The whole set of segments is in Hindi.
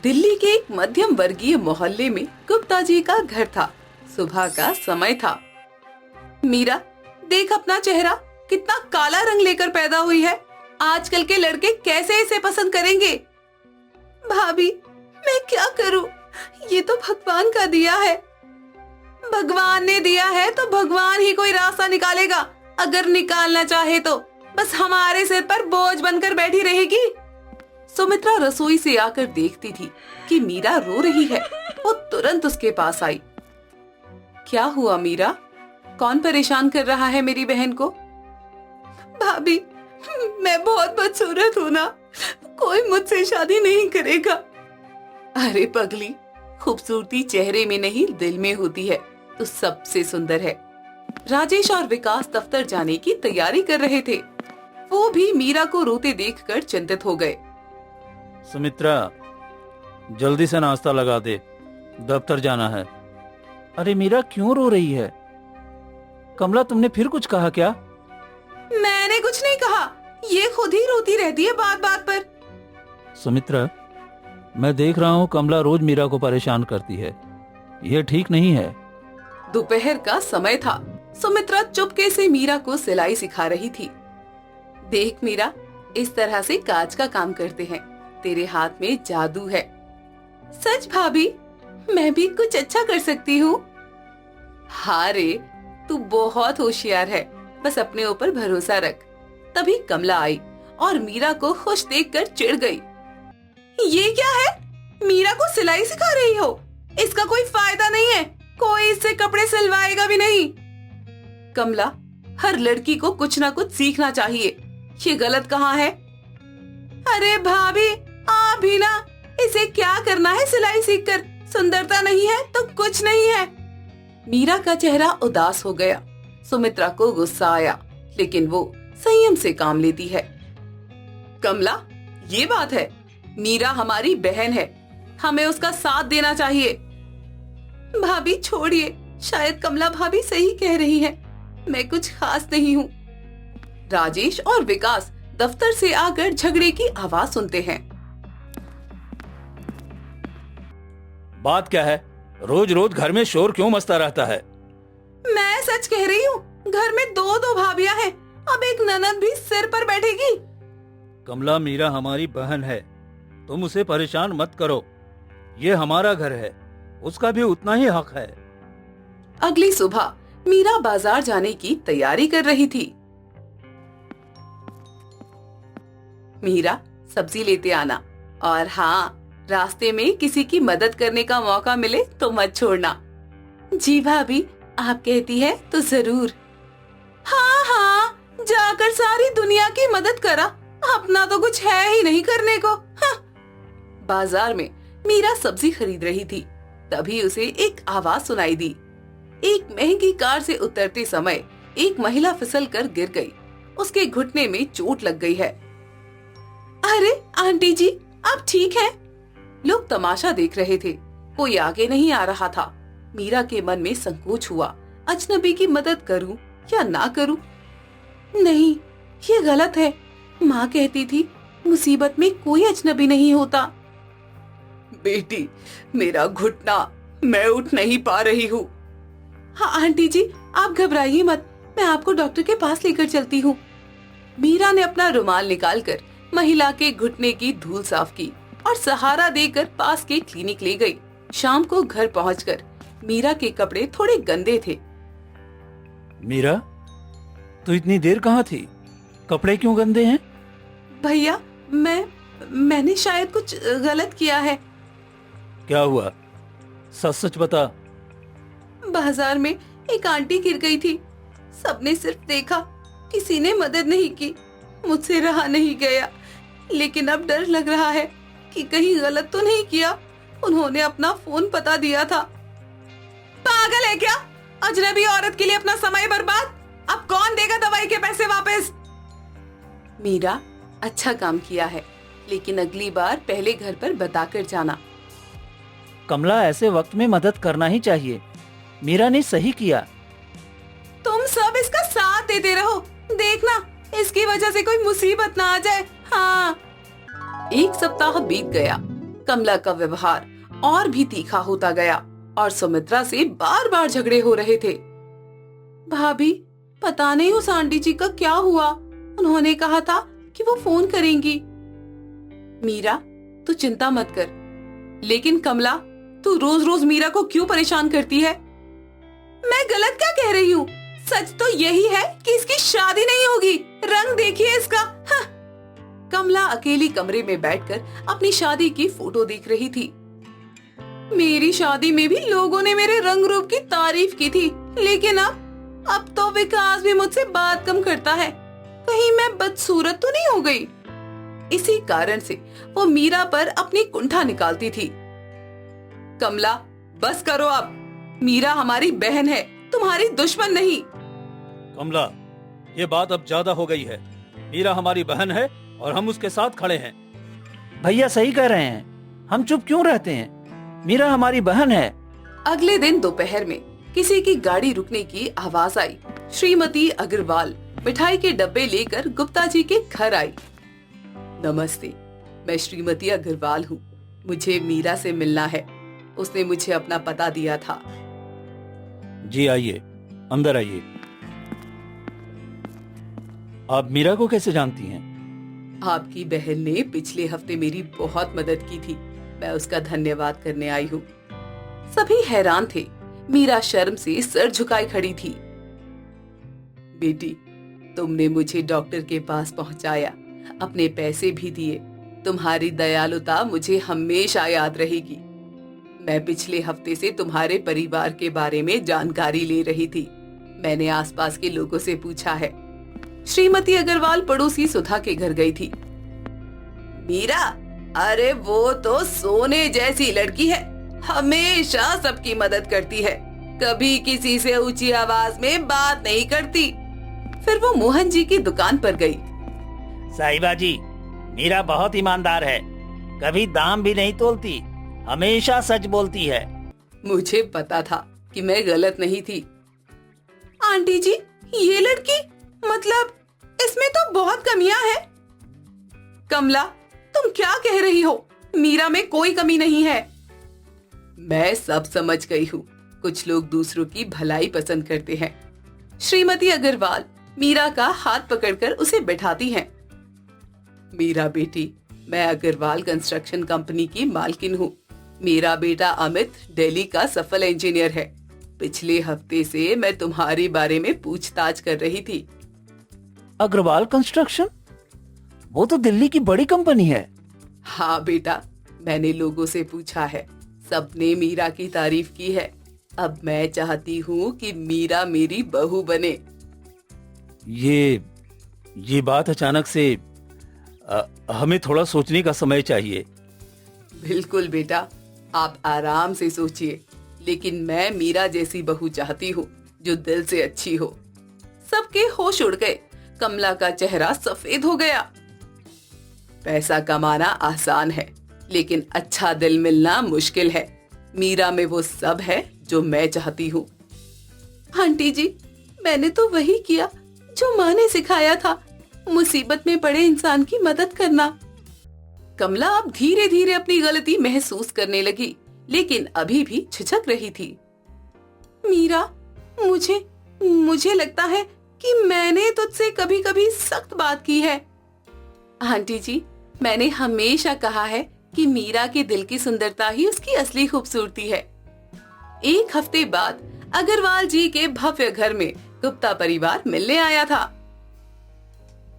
दिल्ली के एक मध्यम वर्गीय मोहल्ले में गुप्ता जी का घर था। सुबह का समय था। मीरा, देख अपना चेहरा कितना काला रंग लेकर पैदा हुई है। आजकल के लड़के कैसे इसे पसंद करेंगे? भाभी, मैं क्या करूं? ये तो भगवान का दिया है। भगवान ने दिया है तो भगवान ही कोई रास्ता निकालेगा। अगर निकालना चाहे तो बस हमारे सिर पर बोझ बनकर बैठी रहेगी। सुमित्रा रसोई से आकर देखती थी कि मीरा रो रही है। वो तुरंत उसके पास आई। क्या हुआ मीरा? कौन परेशान कर रहा है मेरी बहन को? भाभी, मैं बहुत बदसूरत हूँ ना, कोई मुझसे शादी नहीं करेगा। अरे पगली, खूबसूरती चेहरे में नहीं दिल में होती है। तो सबसे सुंदर है। राजेश और विकास दफ्तर जाने की तैयारी कर रहे थे। वो भी मीरा को रोते देखकर चिंतित हो गए। सुमित्रा, जल्दी से नाश्ता लगा दे, दफ्तर जाना है। अरे मीरा, क्यों रो रही है? कमला, तुमने फिर कुछ कहा क्या? मैंने कुछ नहीं कहा, ये खुद ही रोती रहती है बात बात पर। सुमित्रा, मैं देख रहा हूँ कमला रोज मीरा को परेशान करती है। यह ठीक नहीं है। दोपहर का समय था। सुमित्रा चुपके से मीरा को सिलाई सिखा रही थी। देख मीरा, इस तरह से काज का काम करते हैं। तेरे हाथ में जादू है। सच भाभी, मैं भी कुछ अच्छा कर सकती हूँ। हाँ रे, तू बहुत होशियार है। बस अपने ऊपर भरोसा रख। तभी कमला आई और मीरा को खुश देखकर चिढ़ गई। ये क्या है? मीरा को सिलाई सिखा रही हो? इसका कोई फायदा नहीं है। कोई इससे कपड़े सिलवाएगा भी नहीं। कमला, हर लड़की को कुछ ना कुछ सीखना चाहिए। ये गलत कहाँ है? अरे भाभी, आप भी ना, इसे क्या करना है सिलाई सीखकर? सुंदरता नहीं है तो कुछ नहीं है। मीरा का चेहरा उदास हो गया। सुमित्रा को गुस्सा आया, लेकिन वो संयम से काम लेती है। कमला, ये बात है। मीरा हमारी बहन है, हमें उसका साथ देना चाहिए। भाभी छोड़िए, शायद कमला भाभी सही कह रही है। मैं कुछ खास नहीं हूँ। राजेश और विकास दफ्तर से आकर झगड़े की आवाज सुनते हैं। बात क्या है? रोज रोज घर में शोर क्यों मचता रहता है? मैं सच कह रही हूँ, घर में दो दो भाभियां हैं। अब एक ननद भी सिर पर बैठेगी। कमला, मीरा हमारी बहन है, तुम उसे परेशान मत करो। ये हमारा घर है, उसका भी उतना ही हक है। अगली सुबह मीरा बाजार जाने की तैयारी कर रही थी। मीरा, सब्जी लेते आना। और हाँ, रास्ते में किसी की मदद करने का मौका मिले तो मत छोड़ना। जी भाभी, आप कहती है तो जरूर। हाँ हाँ, जाकर सारी दुनिया की मदद करा, अपना तो कुछ है ही नहीं करने को। हाँ। बाजार में मीरा सब्जी खरीद रही थी। तभी उसे एक आवाज सुनाई दी। एक महंगी कार से उतरते समय एक महिला फिसल कर गिर गई। उसके घुटने में चोट लग गई है। अरे आंटी जी, आप ठीक हैं? लोग तमाशा देख रहे थे। कोई आगे नहीं आ रहा था। मीरा के मन में संकोच हुआ। अजनबी की मदद करूं या ना करूं? नहीं, ये गलत है। माँ कहती थी मुसीबत में कोई अजनबी नहीं होता। बेटी, मेरा घुटना, मैं उठ नहीं पा रही हूँ। हाँ आंटी जी, आप घबराइए मत, मैं आपको डॉक्टर के पास लेकर चलती हूँ। मीरा ने अपना रुमाल निकालकर महिला के घुटने की धूल साफ की और सहारा देकर पास के क्लिनिक ले गई। शाम को घर पहुंचकर मीरा के कपड़े थोड़े गंदे थे। मीरा, तू इतनी देर कहाँ थी? कपड़े क्यों गंदे हैं? भैया, मैंने शायद कुछ गलत किया है। क्या हुआ? सच सच बता। बाजार में एक आंटी गिर गई थी। सबने सिर्फ देखा, किसी ने मदद नहीं की। मुझसे रहा नहीं गया, लेकिन अब डर लग रहा है कि कहीं गलत तो नहीं किया। उन्होंने अपना फोन पता दिया था। पागल है क्या? अजनबी औरत के लिए अपना समय बर्बाद। अब कौन देगा दवाई के पैसे वापस? मीरा, अच्छा काम किया है, लेकिन अगली बार पहले घर पर बताकर जाना। कमला, ऐसे वक्त में मदद करना ही चाहिए। मीरा ने सही किया। तुम सब इसका साथ देते रहो, देखना इसकी वजह से कोई मुसीबत ना आ जाए। हाँ। एक सप्ताह बीत गया। कमला का व्यवहार और भी तीखा होता गया और सुमित्रा से बार बार झगड़े हो रहे थे। भाभी, पता नहीं उस आंटी जी का क्या हुआ, उन्होंने कहा था कि वो फोन करेंगी। मीरा, तू चिंता मत कर, लेकिन कमला, तू रोज रोज मीरा को क्यों परेशान करती है? मैं गलत क्या कह रही हूँ? सच तो यही है कि इसकी शादी नहीं होगी। रंग देखिए इसका। हाँ। कमला अकेली कमरे में बैठकर अपनी शादी की फोटो देख रही थी। मेरी शादी में भी लोगों ने मेरे रंग रूप की तारीफ की थी, लेकिन अब तो विकास भी मुझसे बात कम करता है। कहीं मैं बदसूरत तो नहीं हो गई? इसी कारण से वो मीरा पर अपनी कुंठा निकालती थी। कमला, बस करो अब। मीरा हमारी बहन है, तुम्हारी दुश्मन नहीं। कमला, ये बात अब ज्यादा हो गई है। मीरा हमारी बहन है और हम उसके साथ खड़े हैं। भैया सही कह रहे हैं, हम चुप क्यों रहते हैं? मीरा हमारी बहन है। अगले दिन दोपहर में किसी की गाड़ी रुकने की आवाज आई। श्रीमती अग्रवाल मिठाई के डब्बे लेकर गुप्ता जी के घर आई। नमस्ते, मैं श्रीमती अग्रवाल हूँ। मुझे मीरा से मिलना है। उसने मुझे अपना पता दिया था। जी आइए, अंदर आइए। आप मीरा को कैसे जानती हैं? आपकी बहन ने पिछले हफ्ते मेरी बहुत मदद की थी। मैं उसका धन्यवाद करने आई हूँ। सभी हैरान थे। मीरा शर्म से सर झुकाए खड़ी थी। बेटी, तुमने मुझे डॉक्टर के पास पहुंचाया, अपने पैसे भी दिए। तुम्हारी दयालुता मुझे हमेशा याद रहेगी। मैं पिछले हफ्ते से तुम्हारे परिवार के बारे में जानकारी ले रही थी। मैंने आसपास के लोगों से पूछा है। श्रीमती अग्रवाल पड़ोसी सुधा के घर गई थी। मीरा, अरे वो तो सोने जैसी लड़की है, हमेशा सबकी मदद करती है, कभी किसी से ऊंची आवाज में बात नहीं करती। फिर वो मोहन जी की दुकान पर गई। साहिबा जी, मीरा बहुत ईमानदार है, कभी दाम भी नहीं तोलती, हमेशा सच बोलती है। मुझे पता था कि मैं गलत नहीं थी। आंटी जी, ये लड़की, मतलब इसमें तो बहुत कमियां हैं। कमला, तुम क्या कह रही हो? मीरा में कोई कमी नहीं है। मैं सब समझ गई हूँ। कुछ लोग दूसरों की भलाई पसंद करते हैं। श्रीमती अग्रवाल मीरा का हाथ पकड़कर उसे बैठाती हैं। मीरा बेटी, मैं अग्रवाल कंस्ट्रक्शन कंपनी की मालकिन हूँ। मेरा बेटा अमित दिल्ली का सफल इंजीनियर है। पिछले हफ्ते से मैं तुम्हारे बारे में पूछताछ कर रही थी। अग्रवाल कंस्ट्रक्शन? वो तो दिल्ली की बड़ी कंपनी है। हाँ बेटा, मैंने लोगों से पूछा है, सबने मीरा की तारीफ की है। अब मैं चाहती हूँ कि मीरा मेरी बहू बने। ये बात अचानक से हमें थोड़ा सोचने का समय चाहिए। बिल्कुल बेटा, आप आराम से सोचिए, लेकिन मैं मीरा जैसी बहू चाहती हूँ जो दिल से अच्छी हो। सबके होश उड़ गए। कमला का चेहरा सफेद हो गया। पैसा कमाना आसान है, लेकिन अच्छा दिल मिलना मुश्किल है। मीरा में वो सब है जो मैं चाहती हूँ। आंटी जी, मैंने तो वही किया जो माँ ने सिखाया था, मुसीबत में पड़े इंसान की मदद करना। कमला अब धीरे धीरे अपनी गलती महसूस करने लगी, लेकिन अभी भी झिझक रही थी। मीरा, मुझे लगता है कि मैंने तुझसे कभी कभी सख्त बात की है। आंटी जी, मैंने हमेशा कहा है कि मीरा के दिल की सुंदरता ही उसकी असली खूबसूरती है। एक हफ्ते बाद अग्रवाल जी के भव्य घर में गुप्ता परिवार मिलने आया था।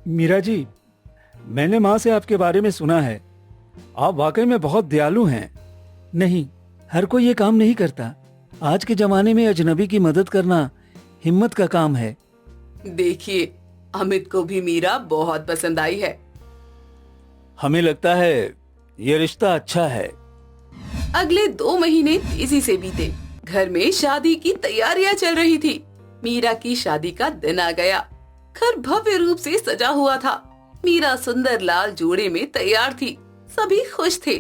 मीरा जी, मैंने माँ से आपके बारे में सुना है। आप वाकई में बहुत दयालु हैं। नहीं, हर कोई ये काम नहीं करता। आज के जमाने में अजनबी की मदद करना हिम्मत का काम है। देखिए, अमित को भी मीरा बहुत पसंद आई है। हमें लगता है ये रिश्ता अच्छा है। अगले 2 महीने तेजी से बीते। घर में शादी की तैयारियां चल रही थी। मीरा की शादी का दिन आ गया। घर भव्य रूप से सजा हुआ था। मीरा सुंदर लाल जोड़े में तैयार थी। सभी खुश थे।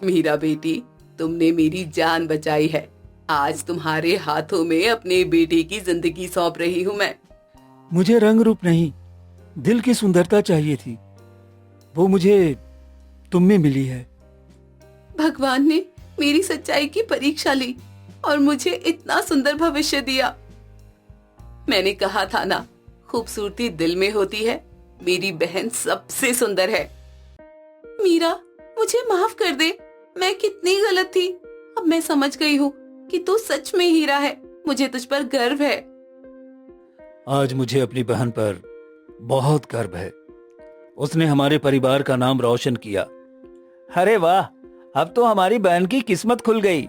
मीरा बेटी, तुमने मेरी जान बचाई है। आज तुम्हारे हाथों में अपने बेटे की जिंदगी सौंप रही हूँ मैं। मुझे रंग रूप नहीं, दिल की सुंदरता चाहिए थी। वो मुझे तुम में मिली है। भगवान ने मेरी सच्चाई की परीक्षा ली और मुझे इतना सुंदर भविष्य दिया। मैंने कहा था ना, खूबसूरती दिल में होती है। मेरी बहन सबसे सुंदर है। मीरा, मुझे माफ कर दे, मैं कितनी गलत थी। अब मैं समझ गई हूँ कि तू सच में हीरा है। मुझे तुझ पर गर्व है। आज मुझे अपनी बहन पर बहुत गर्व है। उसने हमारे परिवार का नाम रोशन किया। अरे वाह, अब तो हमारी बहन की किस्मत खुल गई।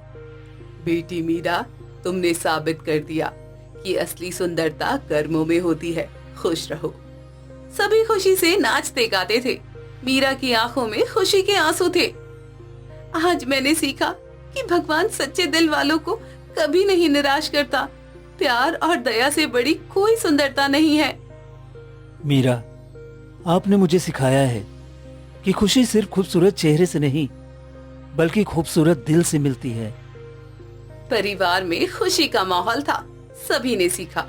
बेटी मीरा, तुमने साबित कर दिया कि असली सुंदरता कर्मों में होती है। खुश रहो। सभी खुशी से नाचते गाते थे। मीरा की आंखों में खुशी के आंसू थे। आज मैंने सीखा कि भगवान सच्चे दिल वालों को कभी नहीं निराश करता। प्यार और दया से बड़ी कोई सुंदरता नहीं है। मीरा, आपने मुझे सिखाया है कि खुशी सिर्फ खूबसूरत चेहरे से नहीं, बल्कि खूबसूरत दिल से मिलती है। परिवार में खुशी का माहौल था। सभी ने सीखा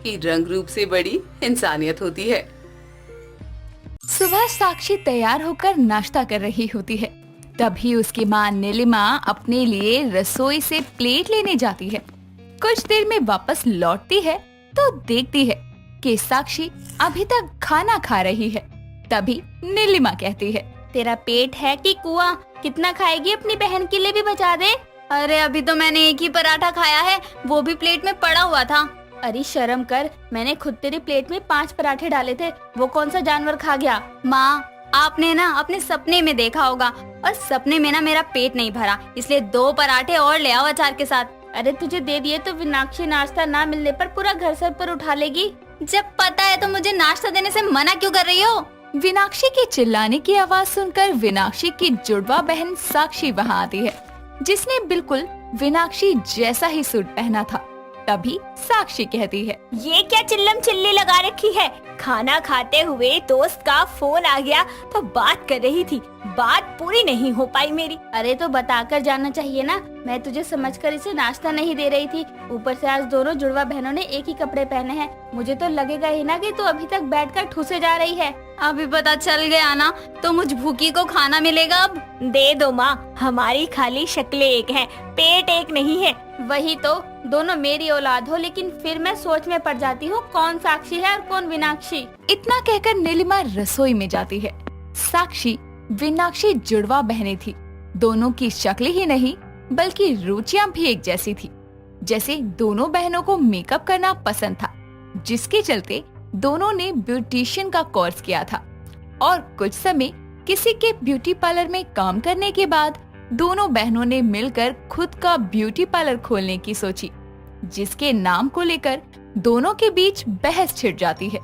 कि रंग रूप से बड़ी इंसानियत होती है। सुबह साक्षी तैयार होकर नाश्ता कर रही होती है। तभी उसकी माँ नीलिमा अपने लिए रसोई से प्लेट लेने जाती है। कुछ देर में वापस लौटती है तो देखती है कि साक्षी अभी तक खाना खा रही है। तभी नीलिमा कहती है, तेरा पेट है कि कुआं? कितना खाएगी? अपनी बहन के लिए भी बचा दे। अरे अभी तो मैंने एक ही पराठा खाया है, वो भी प्लेट में पड़ा हुआ था। अरे शर्म कर, मैंने खुद तेरी प्लेट में 5 पराठे डाले थे, वो कौन सा जानवर खा गया? माँ, आपने ना अपने सपने में देखा होगा और सपने में ना मेरा पेट नहीं भरा, इसलिए 2 पराठे और ले आओ अचार के साथ। अरे तुझे दे दिए तो विनाक्षी नाश्ता ना मिलने पर पूरा घर सर पर उठा लेगी। जब पता है तो मुझे नाश्ता देने से मना क्यों कर रही हो? विनाक्षी के चिल्लाने की आवाज सुनकर विनाक्षी की जुड़वा बहन साक्षी वहाँ आती है, जिसने बिल्कुल विनाक्षी जैसा ही सूट पहना था। तभी साक्षी कहती है, ये क्या चिल्लम चिल्ली लगा रखी है? खाना खाते हुए दोस्त का फोन आ गया तो बात कर रही थी, बात पूरी नहीं हो पाई मेरी। अरे तो बताकर जाना चाहिए ना, मैं तुझे समझकर इसे नाश्ता नहीं दे रही थी। ऊपर से आज दोनों जुड़वा बहनों ने एक ही कपड़े पहने हैं, मुझे तो लगेगा ही ना कि तू अभी तक बैठकर ठूसे जा रही है। अभी पता चल गया ना तो मुझ भूखी को खाना मिलेगा। अब दे दो माँ, हमारी खाली शक्लें एक हैं, पेट एक नहीं है। वही तो, दोनों मेरी औलाद हो, लेकिन फिर मैं सोच में पड़ जाती हूँ कौन साक्षी है और कौन विनाक्षी। इतना कहकर नीलिमा रसोई में जाती है। साक्षी विनाक्षी जुड़वा बहनें थी। दोनों की शक्ल ही नहीं बल्कि रुचियां भी एक जैसी थी। जैसे दोनों बहनों को मेकअप करना पसंद था, जिसके चलते दोनों ने ब्यूटिशियन का कोर्स किया था। और कुछ समय किसी के ब्यूटी पार्लर में काम करने के बाद दोनों बहनों ने मिलकर खुद का ब्यूटी पार्लर खोलने की सोची, जिसके नाम को लेकर दोनों के बीच बहस छिड़ जाती है।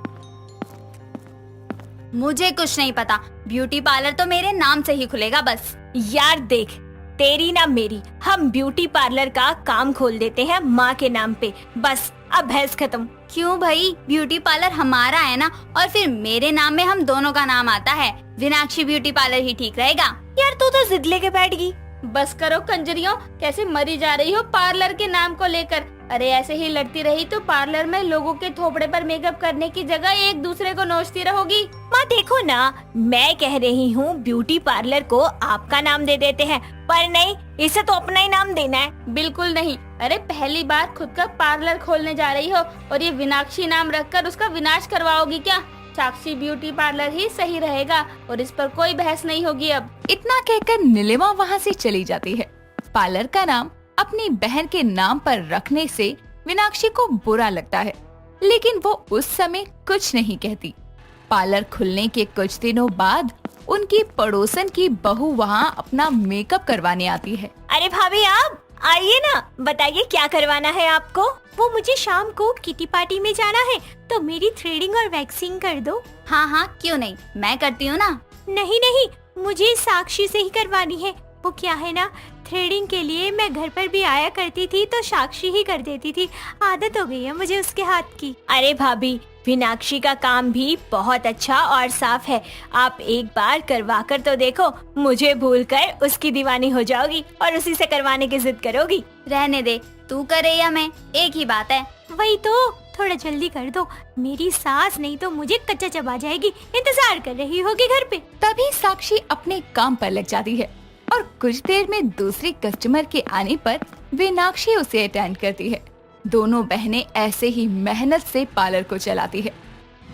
मुझे कुछ नहीं पता, ब्यूटी पार्लर तो मेरे नाम से ही खुलेगा बस। यार देख, तेरी ना मेरी, हम ब्यूटी पार्लर का काम खोल देते हैं माँ के नाम पे, बस अब बहस खत्म। क्यों भाई, ब्यूटी पार्लर हमारा है ना, और फिर मेरे नाम में हम दोनों का नाम आता है। विनाक्षी ब्यूटी पार्लर ही ठीक रहेगा। यार तू तो जिद लेके बैठ गई। बस करो कंजरियों, कैसे मरी जा रही हो पार्लर के नाम को लेकर। अरे ऐसे ही लड़ती रही तो पार्लर में लोगों के थोपड़े पर मेकअप करने की जगह एक दूसरे को नोचती रहोगी। माँ देखो ना, मैं कह रही हूँ ब्यूटी पार्लर को आपका नाम दे देते हैं, पर नहीं, इसे तो अपना ही नाम देना है। बिल्कुल नहीं। अरे पहली बार खुद का पार्लर खोलने जा रही हो और ये विनाक्षी नाम रखकर उसका विनाश करवाओगी क्या? साक्षी ब्यूटी पार्लर ही सही रहेगा और इस पर कोई बहस नहीं होगी अब। इतना कहकर नीलिमा वहाँ से चली जाती है। पार्लर का नाम अपनी बहन के नाम पर रखने से विनाक्षी को बुरा लगता है, लेकिन वो उस समय कुछ नहीं कहती। पार्लर खुलने के कुछ दिनों बाद उनकी पड़ोसन की बहू वहाँ अपना मेकअप करवाने आती है। अरे भाभी, आप आइए ना, बताइए क्या करवाना है आपको? वो मुझे शाम को किटी पार्टी में जाना है, तो मेरी थ्रेडिंग और वैक्सिंग कर दो। हाँ हाँ, क्यों नहीं, मैं करती हूँ ना। नहीं नहीं, मुझे साक्षी से ही करवानी है। वो क्या है ना, थ्रेडिंग के लिए मैं घर पर भी आया करती थी तो साक्षी ही कर देती थी, आदत हो गई है मुझे उसके हाथ की। अरे भाभी, विनाक्षी का काम भी बहुत अच्छा और साफ है, आप एक बार करवा कर तो देखो, मुझे भूलकर उसकी दीवानी हो जाओगी और उसी से करवाने की जिद करोगी। रहने दे, तू करे या मैं, एक ही बात है। वही तो, थोड़ा जल्दी कर दो, मेरी सास नहीं तो मुझे कच्चा चबा जाएगी, इंतजार कर रही होगी घर पे। तभी साक्षी अपने काम पर लग जाती है और कुछ देर में दूसरी कस्टमर के आने पर मीनाक्षी उसे अटेंड करती है। दोनों बहनें ऐसे ही मेहनत से पार्लर को चलाती है।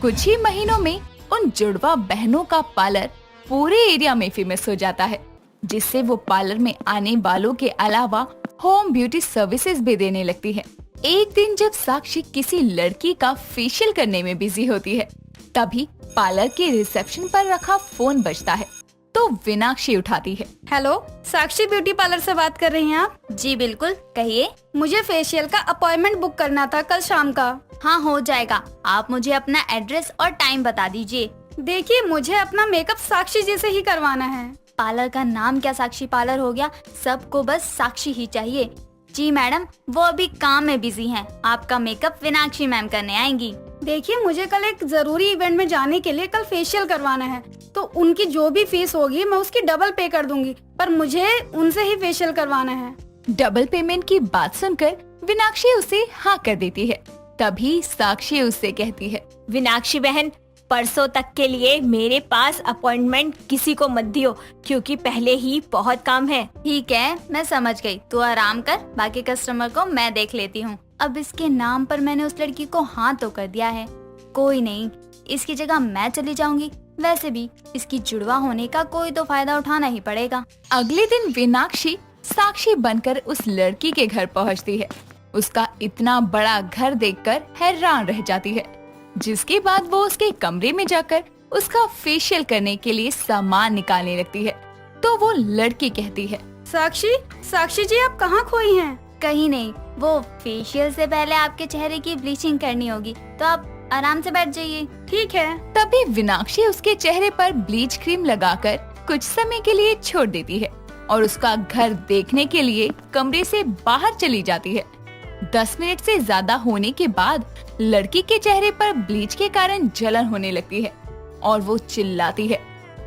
कुछ ही महीनों में उन जुड़वा बहनों का पार्लर पूरे एरिया में फेमस हो जाता है, जिससे वो पार्लर में आने वालों के अलावा होम ब्यूटी सर्विसेज भी देने लगती है। एक दिन जब साक्षी किसी लड़की का फेशियल करने में बिजी होती है, तभी पार्लर के रिसेप्शन पर रखा फोन बजता है तो मीनाक्षी उठाती है। हेलो, साक्षी ब्यूटी पार्लर से बात कर रही हैं आप? जी बिल्कुल, कहिए। मुझे फेशियल का अपॉइंटमेंट बुक करना था कल शाम का। हाँ, हो जाएगा। आप मुझे अपना एड्रेस और टाइम बता दीजिए। देखिए, मुझे अपना मेकअप साक्षी जी से ही करवाना है। पार्लर का नाम क्या साक्षी पार्लर हो गया? सबको बस साक्षी ही चाहिए। जी मैडम, वो अभी काम में बिजी हैं। आपका मेकअप मीनाक्षी मैम करने आएंगी। देखिए, मुझे कल एक जरूरी इवेंट में जाने के लिए कल फेशियल करवाना है, तो उनकी जो भी फीस होगी मैं उसकी डबल पे कर दूंगी, पर मुझे उनसे ही फेशियल करवाना है। डबल पेमेंट की बात सुनकर मीनाक्षी उसे हाँ कर देती है। तभी साक्षी उससे कहती है, मीनाक्षी बहन, परसों तक के लिए मेरे पास अपॉइंटमेंट किसी को मत दियो, क्योंकि पहले ही बहुत काम है। ठीक है, मैं समझ गई। तू आराम कर, बाकी कस्टमर को मैं देख लेती हूँ। अब इसके नाम पर मैंने उस लड़की को हाँ तो कर दिया है, कोई नहीं, इसकी जगह मैं चली जाऊंगी। वैसे भी इसकी जुड़वा होने का कोई तो फायदा उठाना ही पड़ेगा। अगले दिन मीनाक्षी साक्षी बनकर उस लड़की के घर पहुंचती है। उसका इतना बड़ा घर देखकर हैरान रह जाती है, जिसके बाद वो उसके कमरे में जाकर उसका फेशियल करने के लिए सामान निकालने लगती है। तो वो लड़की कहती है, साक्षी जी, आप कहाँ खोई हैं? कहीं नहीं, वो फेशियल से पहले आपके चेहरे की ब्लीचिंग करनी होगी, तो आप आराम से बैठ जाइए। ठीक है। तभी मीनाक्षी उसके चेहरे पर ब्लीच क्रीम लगाकर कुछ समय के लिए छोड़ देती है और उसका घर देखने के लिए कमरे से बाहर चली जाती है। 10 मिनट से ज्यादा होने के बाद लड़की के चेहरे पर ब्लीच के कारण जलन होने लगती है और वो चिल्लाती है।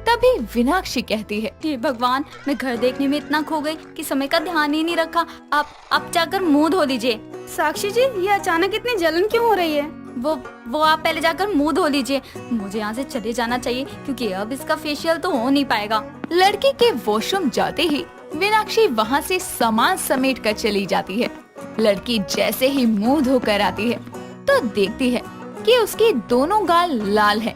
तभी मीनाक्षी कहती है, हे भगवान, मैं घर देखने में इतना खो गई कि समय का ध्यान ही नहीं रखा। आप जाकर मुंह धो लीजिए। साक्षी जी, ये अचानक इतनी जलन क्यों हो रही है? वो आप पहले जाकर मुंह धो लीजिए। मुझे यहाँ से चले जाना चाहिए, क्योंकि अब इसका फेशियल तो हो नहीं पाएगा। लड़की के वॉशरूम जाते ही मीनाक्षी वहाँ से सामान समेट कर चली जाती है। लड़की जैसे ही मुंह धोकर आती है तो देखती है कि उसके दोनों गाल लाल हैं।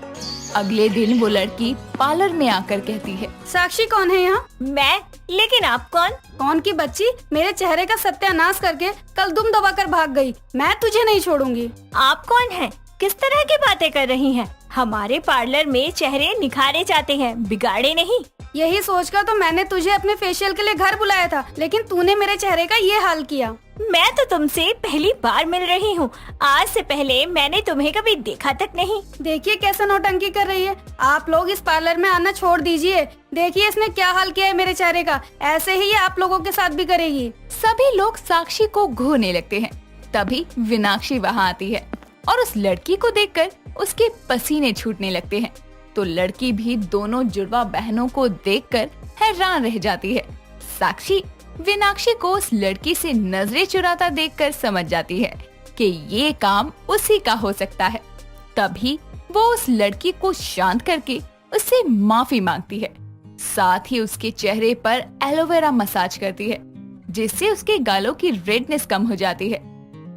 अगले दिन वो लड़की पार्लर में आकर कहती है, साक्षी कौन है यहाँ? मैं? लेकिन आप कौन? कौन की बच्ची मेरे चेहरे का सत्यानाश करके कल दुम दबाकर भाग गई। मैं तुझे नहीं छोड़ूंगी। आप कौन हैं? किस तरह की बातें कर रही हैं? हमारे पार्लर में चेहरे निखारे जाते हैं, बिगाड़े नहीं। यही सोचकर तो मैंने तुझे अपने फेशियल के लिए घर बुलाया था, लेकिन तूने मेरे चेहरे का ये हाल किया। मैं तो तुमसे पहली बार मिल रही हूँ। आज से पहले मैंने तुम्हें कभी देखा तक नहीं। देखिए कैसे नौटंकी कर रही है। आप लोग इस पार्लर में आना छोड़ दीजिए। देखिए इसने क्या हाल किया है मेरे चेहरे का। ऐसे ही ये आप लोगों के साथ भी करेगी। सभी लोग साक्षी को घूरने लगते हैं। तभी मीनाक्षी वहाँ आती है और उस लड़की को देखकर उसके पसीने छूटने लगते हैं। तो लड़की भी दोनों जुड़वा बहनों को देखकर हैरान रह जाती है। साक्षी मीनाक्षी को उस लड़की से नजरें चुराता देखकर समझ जाती है कि ये काम उसी का हो सकता है। तभी वो उस लड़की को शांत करके उससे माफी मांगती है। साथ ही उसके चेहरे पर एलोवेरा मसाज करती है, जिससे उसके गालों की रेडनेस कम हो जाती है।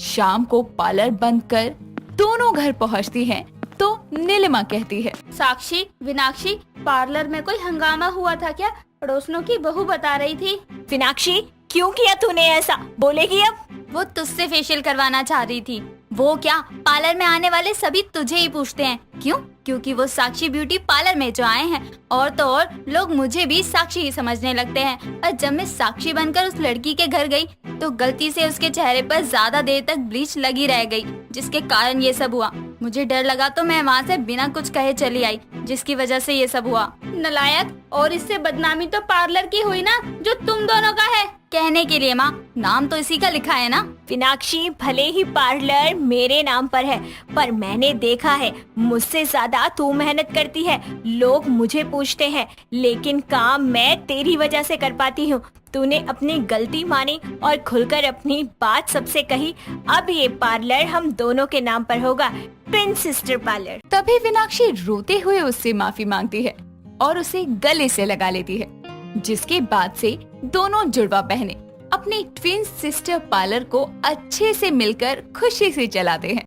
शाम को पार्लर बंद कर दोनों घर पहुंचती हैं तो नीलिमा कहती है, साक्षी, मीनाक्षी, पार्लर में कोई हंगामा हुआ था क्या? पड़ोसनों की बहू बता रही थी। मीनाक्षी, क्यों किया तूने ऐसा? बोलेगी अब? वो तुझसे फेशियल करवाना चाह रही थी। वो क्या, पार्लर में आने वाले सभी तुझे ही पूछते हैं। क्यों? क्योंकि वो साक्षी ब्यूटी पार्लर में जो आए हैं, और तो और लोग मुझे भी साक्षी ही समझने लगते हैं। और जब मैं साक्षी बनकर उस लड़की के घर गई तो गलती से उसके चेहरे पर ज्यादा देर तक ब्लीच लगी रह गई, जिसके कारण ये सब हुआ। मुझे डर लगा तो मैं वहाँ से बिना कुछ कहे चली आई, जिसकी वजह से ये सब हुआ। नालायक, और इससे बदनामी तो पार्लर की हुई ना, जो तुम दोनों का है। कहने के लिए माँ, नाम तो इसी का लिखा है ना। मीनाक्षी, भले ही पार्लर मेरे नाम पर है, पर मैंने देखा है मुझसे ज्यादा तू मेहनत करती है। लोग मुझे पूछते हैं, लेकिन काम मैं तेरी वजह से कर पाती हूँ। तूने अपनी गलती मानी और खुलकर अपनी बात सबसे कही। अब ये पार्लर हम दोनों के नाम पर होगा, ट्विन सिस्टर पार्लर। तभी मीनाक्षी रोते हुए उससे माफी मांगती है और उसे गले से लगा लेती है, जिसके बाद से दोनों जुड़वा बहनें अपनी ट्विन सिस्टर पार्लर को अच्छे से मिलकर खुशी से चलाते हैं।